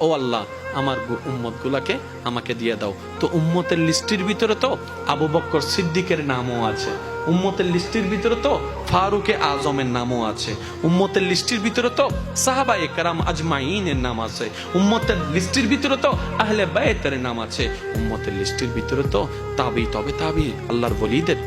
ও আল্লাহ, আমার উম্মত গুলাকে আমাকে দিয়ে দাও। তো উম্মতের লিস্টের ভিতরে তো আবু বকর সিদ্দিকের নামও আছে, উম্মতের লিস্টের ভিতরে তো ফারুকে আজমের নামও আছে, উম্মতের লিস্টের ভিতরে তো সাহাবায়ে কেরাম আজমাইনের নাম আছে, উম্মতের লিস্টের ভিতরে তো আহলে বাইতের নাম আছে, উম্মতের লিস্টের ভিতরে তো তাবি আল্লাহর ওলিদের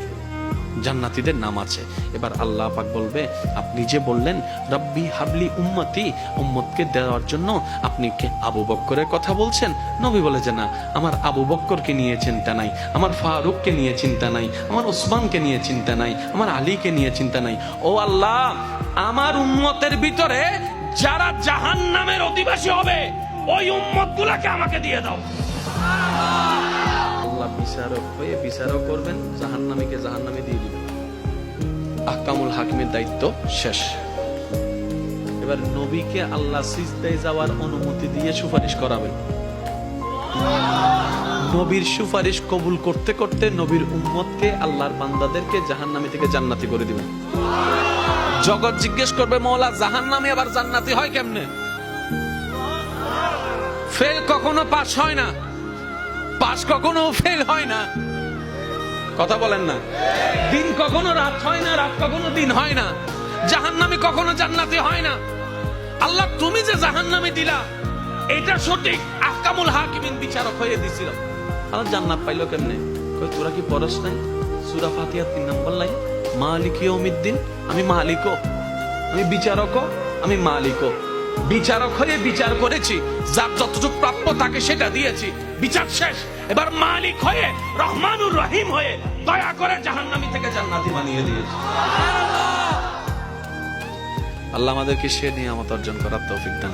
জান্নাতীদের নাম আছে। এবার আল্লাহ পাক বলবে, আপনি যে বললেন রব্বি হাবলি উম্মতি, উম্মতকে দেওয়ার জন্য আপনি কে আবু বক্করের কথা বলছেন? নবী বলে যে না, আমার আবু বক্করকে নিয়ে চিন্তা নাই, আমার ফারুককে নিয়ে চিন্তা নাই, আমার ওসমানকে নিয়ে চিন্তা নাই, আমার আলীকে নিয়ে চিন্তা নাই। ও আল্লাহ, আমার উম্মতের ভিতরে যারা জাহান্নামের অধিবাসী হবে ওই উম্মতগুলোকে আমাকে দিয়ে দাও। আল্লাহ বিচারক হয়ে বিচারক করবেন, জাহান্নামীকে জাহান্নামে দিয়ে দিবেন। আহকামুল হাকিমের দায়িত্ব শেষ। এবার নবীকে আল্লাহ সিজদায় যাওয়ার অনুমতি দিয়ে সুপারিশ করাবেন। নবীর সুপারিশ কবুল করতে করতে নবীর উম্মতকে, আল্লাহর বান্দাদেরকে জাহান্নামী থেকে জান্নাতি করে দিবেন। জগৎ জিজ্ঞেস করবে, মওলা জাহান্নামী আবার জান্নাতি হয় কেমনে? ফেল কখনো পাস হয় না, পাস কখনো ফেল হয় না। কথা বলেন না। দিন কখনো রাত হয় না, রাত কখনো দিন হয় না। জাহান্নামী কখনো জান্নাতি হয় না। আল্লাহ, তুমি যে জাহান্নামী দিলা এটা সঠিক, আহকামুল হাকিমিন বিচারক হয়ে দিছিল। আল্লাহ জান্নাত পাইলো কেমনে? কই তোরা কি পড়স নাই সূরা ফাতিহা 3 নম্বর লাইন, মালিক ইয়াউমিদ্দিন, আমি মালিকও, আমি বিচারকও, আমি মালিকও। বিচারক হয়ে বিচার করেছি, যার যতটুকু প্রাপ্য তাকে সেটা দিয়েছি, বিচার শেষ। এবার মালিক হয়ে, রহমানুর রহিম হয়ে দয়া করে জাহান্নামী থেকে জান্নাতি বানিয়ে দিয়েছি। আল্লাহ আমাদেরকে সে নিয়ামত অর্জন করার তৌফিক দান।